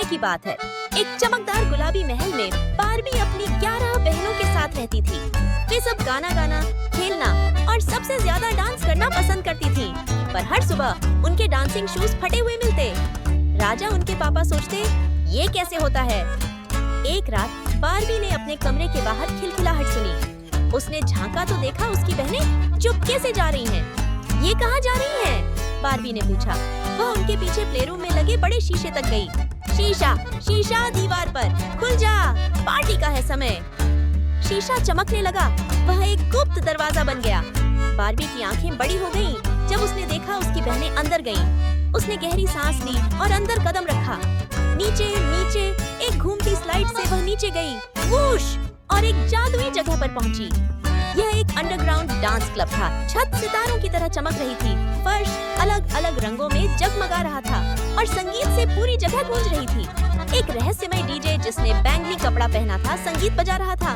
की बात है। एक चमकदार गुलाबी महल में बारबी अपनी 11 बहनों के साथ रहती थी। वे सब गाना गाना, खेलना और सबसे ज्यादा डांस करना पसंद करती थीं। पर हर सुबह उनके डांसिंग शूज फटे हुए मिलते। राजा उनके पापा सोचते, ये कैसे होता है। एक रात बारबी ने अपने कमरे के बाहर खिलखिलाहट सुनी। उसने झांका तो देखा उसकी बहनें चुपके से जा रही हैं। ये कहाँ जा रही हैं? बारबी ने पूछा। वह उनके पीछे प्लेरूम में लगे बड़े शीशे तक गई। शीशा, शीशा दीवार पर, खुल जा, पार्टी का है समय। शीशा चमकने लगा। वह एक गुप्त दरवाजा बन गया। बारबी की आंखें बड़ी हो गईं जब उसने देखा उसकी बहनें अंदर गईं। उसने गहरी सांस ली और अंदर कदम रखा। नीचे नीचे एक घूमती स्लाइड से वह नीचे गई, वूश, और एक जादुई जगह पर पहुंची। यह एक अंडरग्राउंड डांस क्लब था। छत सितारों की तरह चमक रही थी। फर्श अलग अलग रंगों में जगमगा रहा था और संगीत से पूरी जगह गूंज रही थी। एक रहस्यमय डीजे जिसने बैंगनी कपड़ा पहना था संगीत बजा रहा था।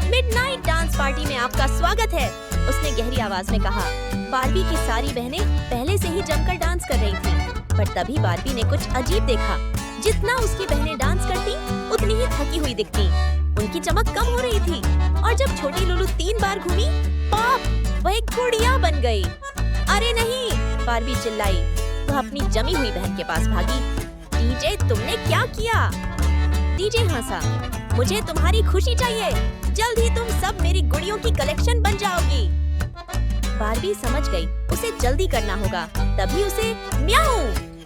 मिडनाइट डांस पार्टी में आपका स्वागत है, उसने गहरी आवाज में कहा। बारबी की सारी बहनें पहले से ही जमकर डांस कर रही थीं, पर तभी बारबी ने कुछ अजीब देखा। जितना उसकी बहनें डांस करती, उतनी ही थकी हुई दिखती। उनकी चमक कम हो रही थी और जब छोटी लुलू 3 बार घूमी, पॉप, वह एक गुड़िया बन गई। अरे नहीं, बारबी चिल्लाई। वह अपनी जमी हुई बहन के पास भागी। डीजे, तुमने क्या किया? डीजे हंसा। मुझे तुम्हारी खुशी चाहिए। जल्द ही तुम सब मेरी गुड़ियों की कलेक्शन बन जाओगी। बारबी समझ गई उसे जल्दी करना होगा। तभी उसे म्याऊ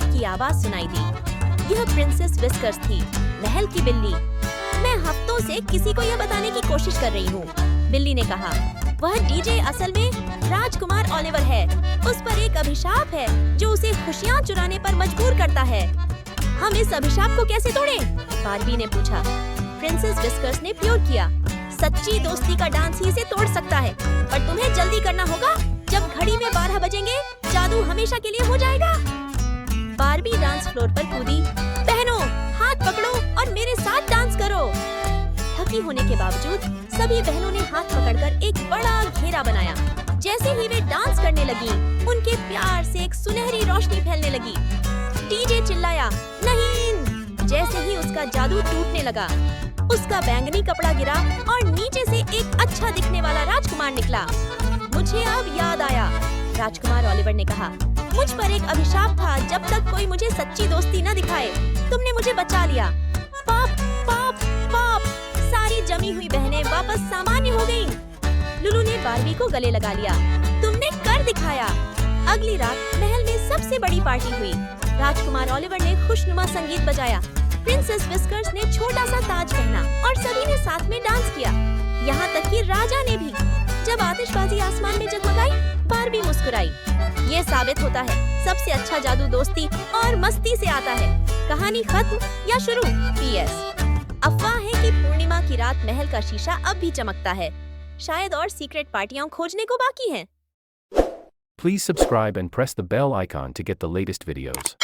की आवाज सुनाई दी। यह प्रिंसेस विस्कर्स थी, महल की बिल्ली। मैं हफ्तों से किसी को यह बताने की कोशिश कर रही हूँ, बिल्ली ने कहा। वह डीजे असल में राजकुमार ओलिवर है। उस पर एक अभिशाप है जो उसे खुशियाँ चुराने पर मजबूर करता है। हम इस अभिशाप को कैसे तोड़ें? बारबी ने पूछा। प्रिंसेस विस्कर्स ने प्योर किया। सच्ची दोस्ती का डांस ही इसे तोड़ सकता है, पर तुम्हें जल्दी करना होगा। जब घड़ी में 12 बजेंगे, जादू हमेशा के लिए हो जाएगा। बारबी डांस फ्लोर पर कूदी। बहनों, हाथ पकड़ो और मेरे साथ डांस करो। थकी होने के बावजूद सभी बहनों ने हाथ पकड़कर एक बड़ा घेरा बनाया। जैसे ही वे डांस करने लगी, उनके प्यार से एक सुनहरी रोशनी फैलने लगी। डीजे चिल्लाया, नहीं! जैसे ही उसका जादू टूटने लगा, उसका बैंगनी कपड़ा गिरा और नीचे से एक अच्छा दिखने वाला राजकुमार निकला। मुझे अब याद आया, राजकुमार ओलिवर ने कहा। मुझ पर एक अभिशाप था जब तक कोई मुझे सच्ची दोस्ती न दिखाए। तुमने मुझे बचा लिया। Pop, pop, pop. सारी जमी हुई बहनें वापस सामान्य हो गईं। लुलू ने बारबी को गले लगा लिया। तुमने कर दिखाया। अगली रात महल में सबसे बड़ी पार्टी हुई। राजकुमार ओलिवर ने खुशनुमा संगीत बजाया। प्रिंसेस विस्कर्स ने छोटा सा ताज पहना और सभी ने साथ में डांस किया, यहाँ तक कि राजा ने भी। जब आतिशबाजी आसमान में जगमगाई, बारबी मुस्कुराई। ये साबित होता है सबसे अच्छा जादू दोस्ती और मस्ती से आता है। कहानी खत्म या शुरू? PS, अफवाह है कि पूर्णिमा की रात महल का शीशा अब भी चमकता है। शायद और सीक्रेट पार्टियां खोजने को बाकी हैं। Please subscribe and press the bell icon to get the latest videos.